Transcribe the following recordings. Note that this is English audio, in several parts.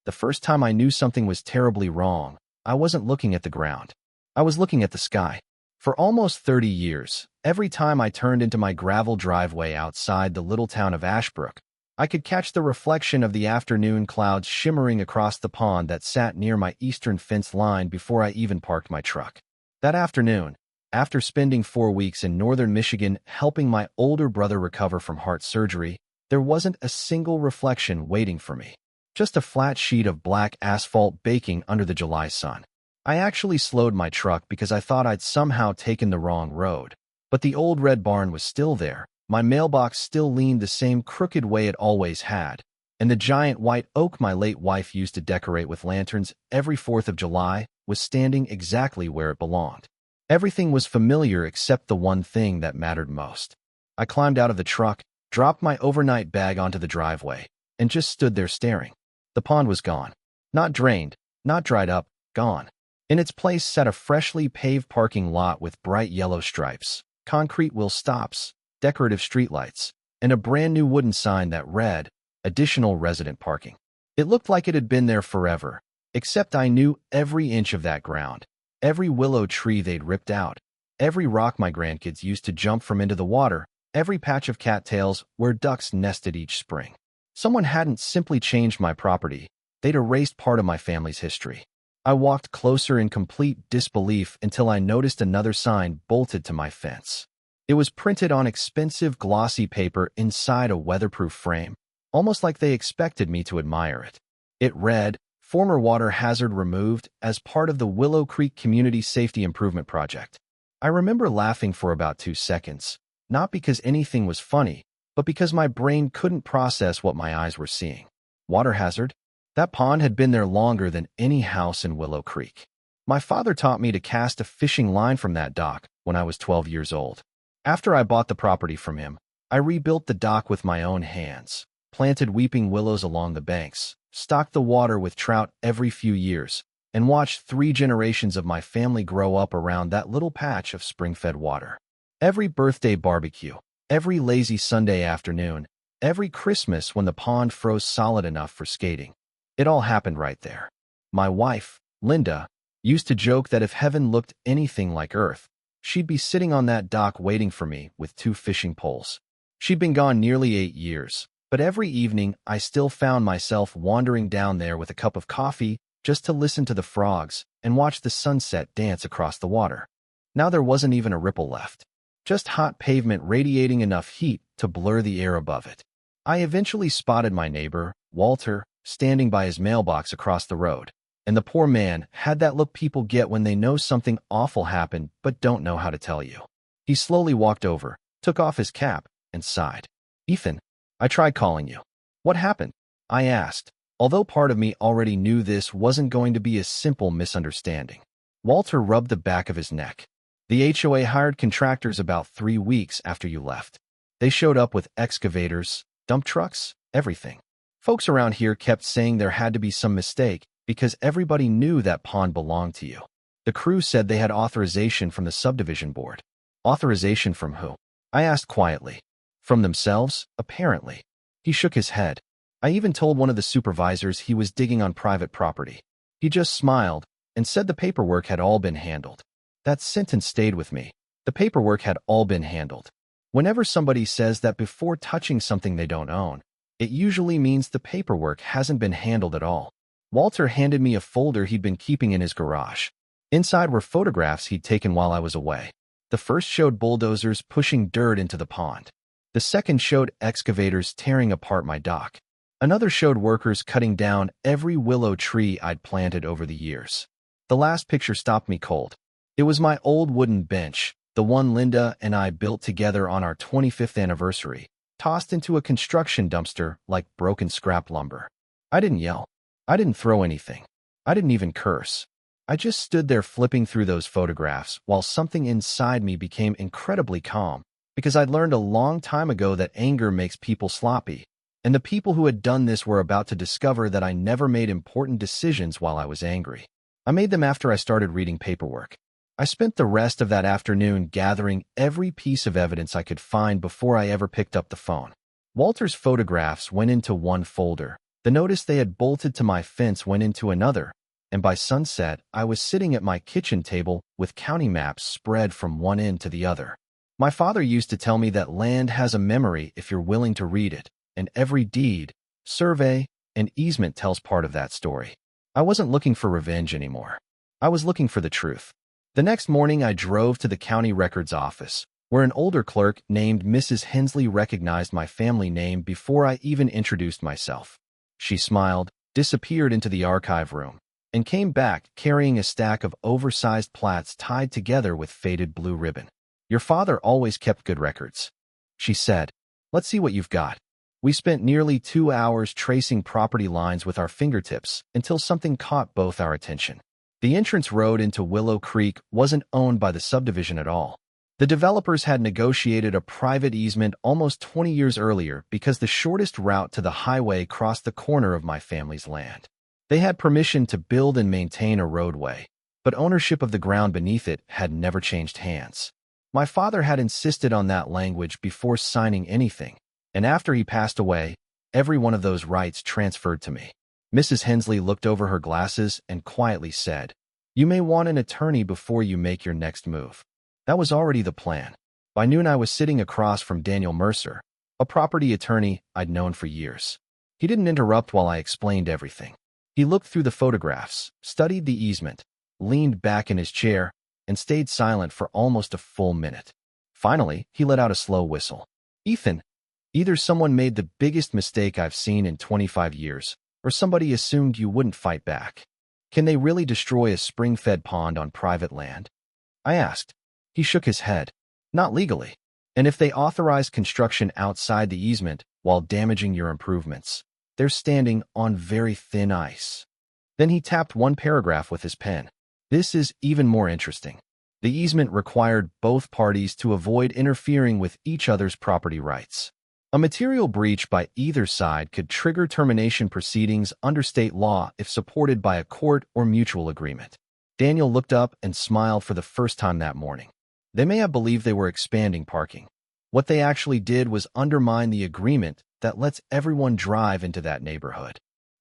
The first time I knew something was terribly wrong, I wasn't looking at the ground. I was looking at the sky. For almost 30 years, every time I turned into my gravel driveway outside the little town of Ashbrook, I could catch the reflection of the afternoon clouds shimmering across the pond that sat near my eastern fence line before I even parked my truck. That afternoon, after spending 4 weeks in northern Michigan helping my older brother recover from heart surgery, there wasn't a single reflection waiting for me. Just a flat sheet of black asphalt baking under the July sun. I actually slowed my truck because I thought I'd somehow taken the wrong road. But the old red barn was still there, my mailbox still leaned the same crooked way it always had, and the giant white oak my late wife used to decorate with lanterns every 4th of July was standing exactly where it belonged. Everything was familiar except the one thing that mattered most. I climbed out of the truck, dropped my overnight bag onto the driveway, and just stood there staring. The pond was gone. Not drained, not dried up, gone. In its place sat a freshly paved parking lot with bright yellow stripes, concrete wheel stops, decorative streetlights, and a brand new wooden sign that read, "Additional resident parking." It looked like it had been there forever, except I knew every inch of that ground, every willow tree they'd ripped out, every rock my grandkids used to jump from into the water, every patch of cattails where ducks nested each spring. Someone hadn't simply changed my property, they'd erased part of my family's history. I walked closer in complete disbelief until I noticed another sign bolted to my fence. It was printed on expensive glossy paper inside a weatherproof frame, almost like they expected me to admire it. It read, "Former water hazard removed as part of the Willow Creek Community Safety Improvement Project." I remember laughing for about 2 seconds, not because anything was funny, but because my brain couldn't process what my eyes were seeing. Water hazard? That pond had been there longer than any house in Willow Creek. My father taught me to cast a fishing line from that dock when I was 12 years old. After I bought the property from him, I rebuilt the dock with my own hands, planted weeping willows along the banks, stocked the water with trout every few years, and watched 3 generations of my family grow up around that little patch of spring-fed water. Every birthday barbecue, every lazy Sunday afternoon, every Christmas when the pond froze solid enough for skating. It all happened right there. My wife, Linda, used to joke that if heaven looked anything like Earth, she'd be sitting on that dock waiting for me with 2 fishing poles. She'd been gone nearly 8 years, but every evening I still found myself wandering down there with a cup of coffee just to listen to the frogs and watch the sunset dance across the water. Now there wasn't even a ripple left, just hot pavement radiating enough heat to blur the air above it. I eventually spotted my neighbor, Walter, standing by his mailbox across the road, and the poor man had that look people get when they know something awful happened but don't know how to tell you. He slowly walked over, took off his cap, and sighed. "Ethan, I tried calling you." "What happened?" I asked, although part of me already knew this wasn't going to be a simple misunderstanding. Walter rubbed the back of his neck. "The HOA hired contractors about 3 weeks after you left. They showed up with excavators, dump trucks, everything. Folks around here kept saying there had to be some mistake because everybody knew that pond belonged to you. The crew said they had authorization from the subdivision board." "Authorization from who?" I asked quietly. "From themselves, apparently." He shook his head. "I even told one of the supervisors he was digging on private property. He just smiled and said the paperwork had all been handled." That sentence stayed with me. The paperwork had all been handled. Whenever somebody says that before touching something they don't own, it usually means the paperwork hasn't been handled at all. Walter handed me a folder he'd been keeping in his garage. Inside were photographs he'd taken while I was away. The first showed bulldozers pushing dirt into the pond. The second showed excavators tearing apart my dock. Another showed workers cutting down every willow tree I'd planted over the years. The last picture stopped me cold. It was my old wooden bench, the one Linda and I built together on our 25th anniversary, tossed into a construction dumpster like broken scrap lumber. I didn't yell. I didn't throw anything. I didn't even curse. I just stood there flipping through those photographs while something inside me became incredibly calm, because I'd learned a long time ago that anger makes people sloppy, and the people who had done this were about to discover that I never made important decisions while I was angry. I made them after I started reading paperwork. I spent the rest of that afternoon gathering every piece of evidence I could find before I ever picked up the phone. Walter's photographs went into one folder, The notice they had bolted to my fence went into another, and by sunset, I was sitting at my kitchen table with county maps spread from one end to the other. My father used to tell me that land has a memory if you're willing to read it, and every deed, survey, and easement tells part of that story. I wasn't looking for revenge anymore. I was looking for the truth. The next morning, I drove to the county records office, where an older clerk named Mrs. Hensley recognized my family name before I even introduced myself. She smiled, disappeared into the archive room, and came back carrying a stack of oversized plats tied together with faded blue ribbon. "Your father always kept good records," she said. "Let's see what you've got." We spent nearly 2 hours tracing property lines with our fingertips until something caught both our attention. The entrance road into Willow Creek wasn't owned by the subdivision at all. The developers had negotiated a private easement almost 20 years earlier because the shortest route to the highway crossed the corner of my family's land. They had permission to build and maintain a roadway, but ownership of the ground beneath it had never changed hands. My father had insisted on that language before signing anything, and after he passed away, every one of those rights transferred to me. Mrs. Hensley looked over her glasses and quietly said, "You may want an attorney before you make your next move." That was already the plan. By noon, I was sitting across from Daniel Mercer, a property attorney I'd known for years. He didn't interrupt while I explained everything. He looked through the photographs, studied the easement, leaned back in his chair, and stayed silent for almost a full minute. Finally, he let out a slow whistle. "Ethan, either someone made the biggest mistake I've seen in 25 years, or somebody assumed you wouldn't fight back. Can they really destroy a spring-fed pond on private land?" I asked. He shook his head. "Not legally. And if they authorize construction outside the easement while damaging your improvements, they're standing on very thin ice." Then he tapped one paragraph with his pen. "This is even more interesting. The easement required both parties to avoid interfering with each other's property rights. A material breach by either side could trigger termination proceedings under state law if supported by a court or mutual agreement." Daniel looked up and smiled for the first time that morning. They may have believed they were expanding parking. What they actually did was undermine the agreement that lets everyone drive into that neighborhood.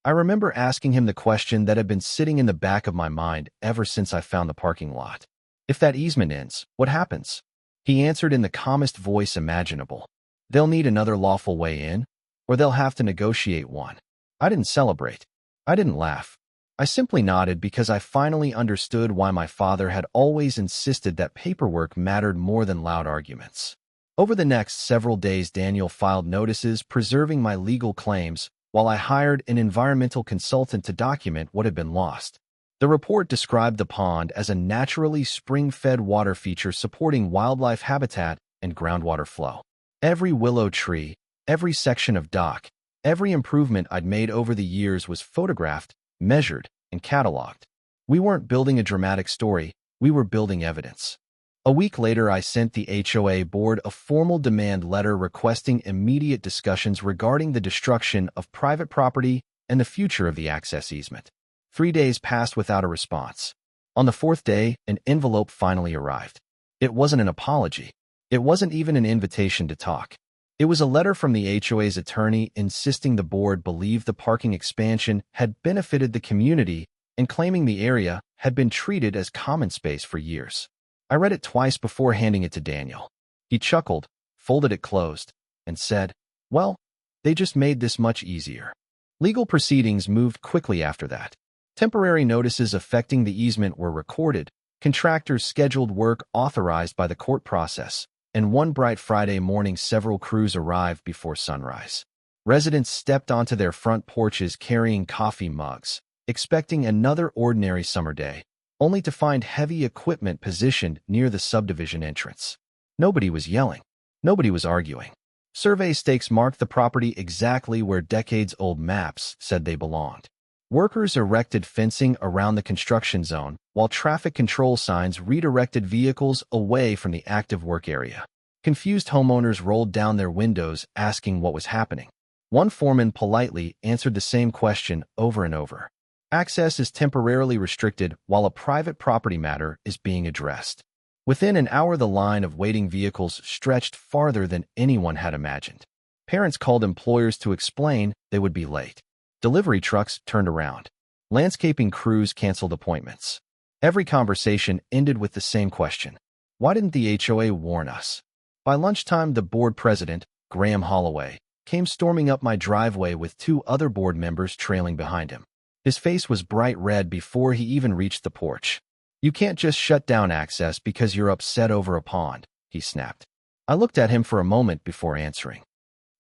I remember asking him the question that had been sitting in the back of my mind ever since I found the parking lot. "If that easement ends, what happens?" He answered in the calmest voice imaginable. "They'll need another lawful way in, or they'll have to negotiate one." I didn't celebrate. I didn't laugh. I simply nodded because I finally understood why my father had always insisted that paperwork mattered more than loud arguments. Over the next several days, Daniel filed notices preserving my legal claims while I hired an environmental consultant to document what had been lost. The report described the pond as a naturally spring-fed water feature supporting wildlife habitat and groundwater flow. Every willow tree, every section of dock, every improvement I'd made over the years was photographed, measured, and cataloged. We weren't building a dramatic story, we were building evidence. A week later, I sent the HOA board a formal demand letter requesting immediate discussions regarding the destruction of private property and the future of the access easement. 3 days passed without a response. On the 4th day, an envelope finally arrived. It wasn't an apology. It wasn't even an invitation to talk. It was a letter from the HOA's attorney insisting the board believed the parking expansion had benefited the community and claiming the area had been treated as common space for years. I read it twice before handing it to Daniel. He chuckled, folded it closed, and said, "Well, they just made this much easier." Legal proceedings moved quickly after that. Temporary notices affecting the easement were recorded, contractors scheduled work authorized by the court process, and one bright Friday morning several crews arrived before sunrise. Residents stepped onto their front porches carrying coffee mugs, expecting another ordinary summer day, only to find heavy equipment positioned near the subdivision entrance. Nobody was yelling. Nobody was arguing. Survey stakes marked the property exactly where decades-old maps said they belonged. Workers erected fencing around the construction zone, while traffic control signs redirected vehicles away from the active work area. Confused homeowners rolled down their windows asking what was happening. One foreman politely answered the same question over and over. Access is temporarily restricted while a private property matter is being addressed. Within an hour, the line of waiting vehicles stretched farther than anyone had imagined. Parents called employers to explain they would be late. Delivery trucks turned around. Landscaping crews canceled appointments. Every conversation ended with the same question. Why didn't the HOA warn us? By lunchtime, the board president, Graham Holloway, came storming up my driveway with 2 other board members trailing behind him. His face was bright red before he even reached the porch. "You can't just shut down access because you're upset over a pond," he snapped. I looked at him for a moment before answering.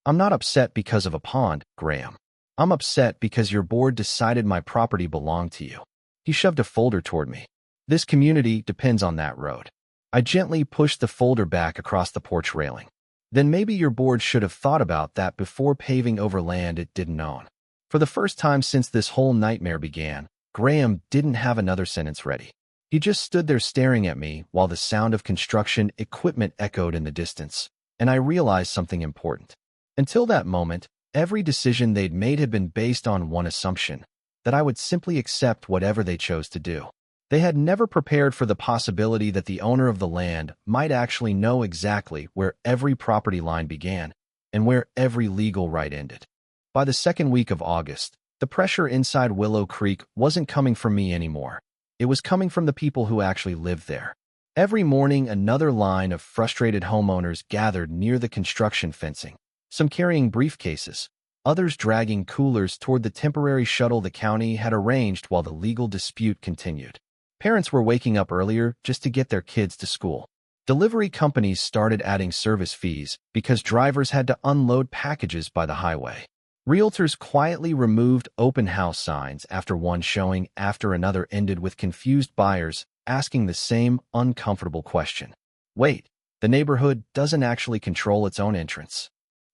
"I'm not upset because of a pond, Graham. I'm upset because your board decided my property belonged to you." He shoved a folder toward me. "This community depends on that road." I gently pushed the folder back across the porch railing. "Then maybe your board should have thought about that before paving over land it didn't own." For the first time since this whole nightmare began, Graham didn't have another sentence ready. He just stood there staring at me while the sound of construction equipment echoed in the distance, and I realized something important. Until that moment, every decision they'd made had been based on one assumption, that I would simply accept whatever they chose to do. They had never prepared for the possibility that the owner of the land might actually know exactly where every property line began and where every legal right ended. By the second week of August, the pressure inside Willow Creek wasn't coming from me anymore. It was coming from the people who actually lived there. Every morning, another line of frustrated homeowners gathered near the construction fencing, some carrying briefcases, others dragging coolers toward the temporary shuttle the county had arranged while the legal dispute continued. Parents were waking up earlier just to get their kids to school. Delivery companies started adding service fees because drivers had to unload packages by the highway. Realtors quietly removed open house signs after one showing after another ended with confused buyers asking the same uncomfortable question. Wait, the neighborhood doesn't actually control its own entrance.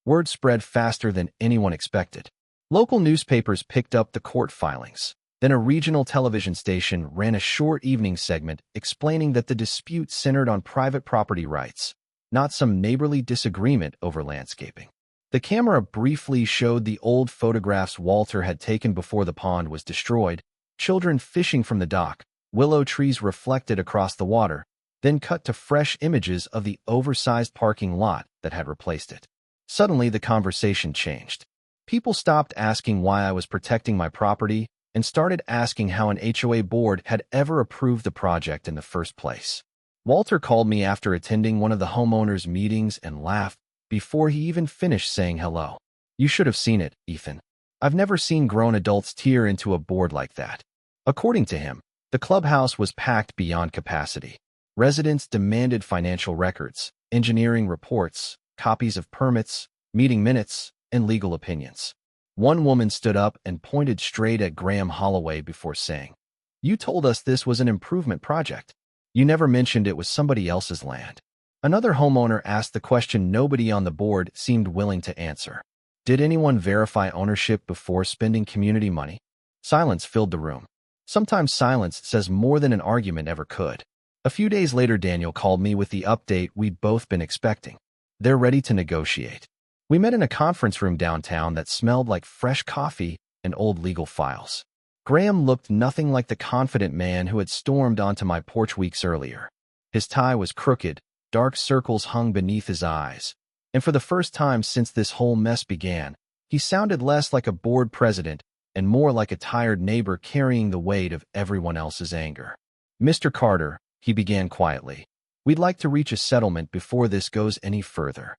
Word spread faster than anyone expected. Local newspapers picked up the court filings. Then a regional television station ran a short evening segment explaining that the dispute centered on private property rights, not some neighborly disagreement over landscaping. The camera briefly showed the old photographs Walter had taken before the pond was destroyed, children fishing from the dock, willow trees reflected across the water, then cut to fresh images of the oversized parking lot that had replaced it. Suddenly, the conversation changed. People stopped asking why I was protecting my property and started asking how an HOA board had ever approved the project in the first place. Walter called me after attending one of the homeowners' meetings and laughed before he even finished saying hello. "You should have seen it, Ethan. I've never seen grown adults tear into a board like that." According to him, the clubhouse was packed beyond capacity. Residents demanded financial records, engineering reports, copies of permits, meeting minutes, and legal opinions. One woman stood up and pointed straight at Graham Holloway before saying, "You told us this was an improvement project. You never mentioned it was somebody else's land." Another homeowner asked the question nobody on the board seemed willing to answer. Did anyone verify ownership before spending community money? Silence filled the room. Sometimes silence says more than an argument ever could. A few days later, Daniel called me with the update we'd both been expecting. They're ready to negotiate. We met in a conference room downtown that smelled like fresh coffee and old legal files. Graham looked nothing like the confident man who had stormed onto my porch weeks earlier. His tie was crooked, dark circles hung beneath his eyes, and for the first time since this whole mess began, he sounded less like a board president and more like a tired neighbor carrying the weight of everyone else's anger. "Mr. Carter," he began quietly, "we'd like to reach a settlement before this goes any further."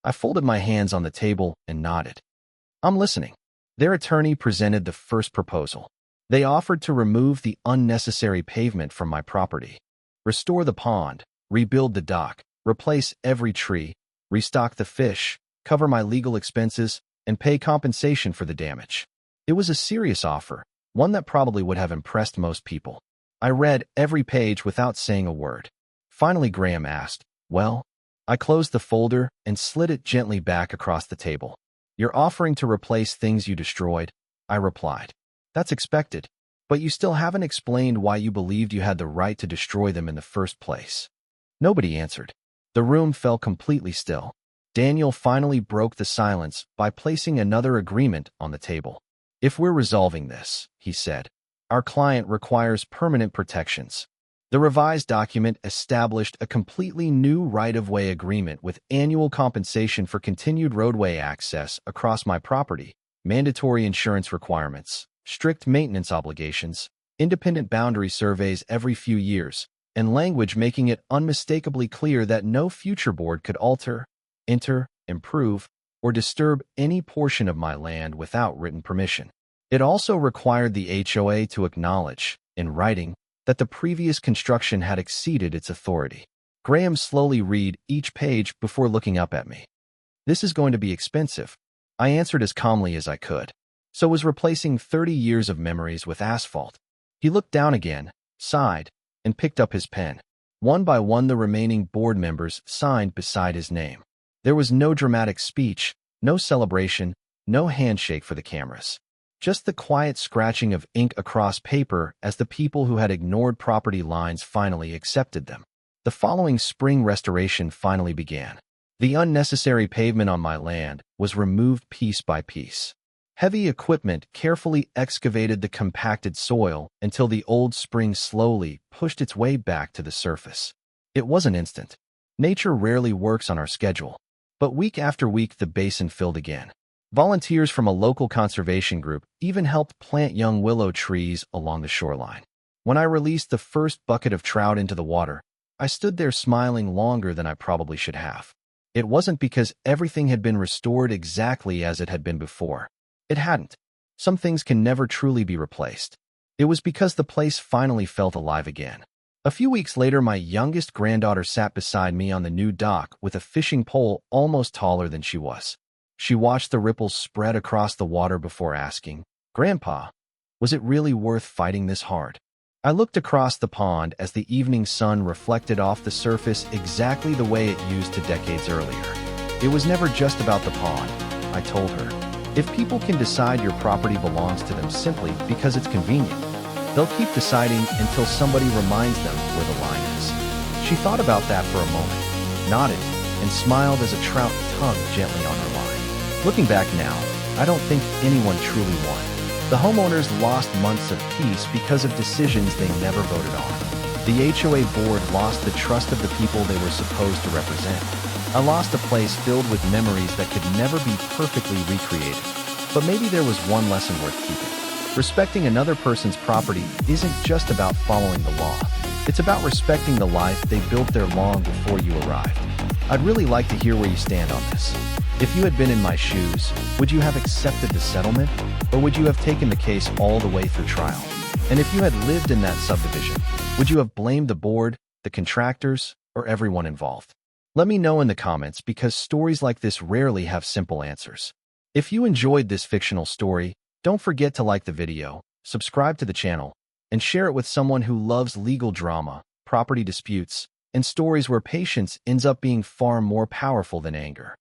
I folded my hands on the table and nodded. "I'm listening." Their attorney presented the first proposal. They offered to remove the unnecessary pavement from my property, restore the pond, rebuild the dock, replace every tree, restock the fish, cover my legal expenses, and pay compensation for the damage. It was a serious offer, one that probably would have impressed most people. I read every page without saying a word. Finally, Graham asked, "Well?" I closed the folder and slid it gently back across the table. "You're offering to replace things you destroyed," I replied. "That's expected, but you still haven't explained why you believed you had the right to destroy them in the first place." Nobody answered. The room fell completely still. Daniel finally broke the silence by placing another agreement on the table. "If we're resolving this," he said, "our client requires permanent protections." The revised document established a completely new right-of-way agreement with annual compensation for continued roadway access across my property, mandatory insurance requirements, strict maintenance obligations, independent boundary surveys every few years, and language making it unmistakably clear that no future board could alter, enter, improve, or disturb any portion of my land without written permission. It also required the HOA to acknowledge, in writing, that the previous construction had exceeded its authority. Graham slowly read each page before looking up at me. "This is going to be expensive," I answered as calmly as I could. "So was replacing 30 years of memories with asphalt." He looked down again, sighed, and picked up his pen. One by one, the remaining board members signed beside his name. There was no dramatic speech, no celebration, no handshake for the cameras. Just the quiet scratching of ink across paper as the people who had ignored property lines finally accepted them. The following spring, restoration finally began. The unnecessary pavement on my land was removed piece by piece. Heavy equipment carefully excavated the compacted soil until the old spring slowly pushed its way back to the surface. It wasn't instant. Nature rarely works on our schedule. But week after week, the basin filled again. Volunteers from a local conservation group even helped plant young willow trees along the shoreline. When I released the first bucket of trout into the water, I stood there smiling longer than I probably should have. It wasn't because everything had been restored exactly as it had been before. It hadn't. Some things can never truly be replaced. It was because the place finally felt alive again. A few weeks later, my youngest granddaughter sat beside me on the new dock with a fishing pole almost taller than she was. She watched the ripples spread across the water before asking, "Grandpa, was it really worth fighting this hard?" I looked across the pond as the evening sun reflected off the surface exactly the way it used to decades earlier. "It was never just about the pond," I told her. "If people can decide your property belongs to them simply because it's convenient, they'll keep deciding until somebody reminds them where the line is." She thought about that for a moment, nodded, and smiled as a trout tugged gently on her line. Looking back now, I don't think anyone truly won. The homeowners lost months of peace because of decisions they never voted on. The HOA board lost the trust of the people they were supposed to represent. I lost a place filled with memories that could never be perfectly recreated. But maybe there was one lesson worth keeping. Respecting another person's property isn't just about following the law. It's about respecting the life they built there long before you arrived. I'd really like to hear where you stand on this. If you had been in my shoes, would you have accepted the settlement, or would you have taken the case all the way through trial? And if you had lived in that subdivision, would you have blamed the board, the contractors, or everyone involved? Let me know in the comments, because stories like this rarely have simple answers. If you enjoyed this fictional story, don't forget to like the video, subscribe to the channel, and share it with someone who loves legal drama, property disputes, and stories where patience ends up being far more powerful than anger.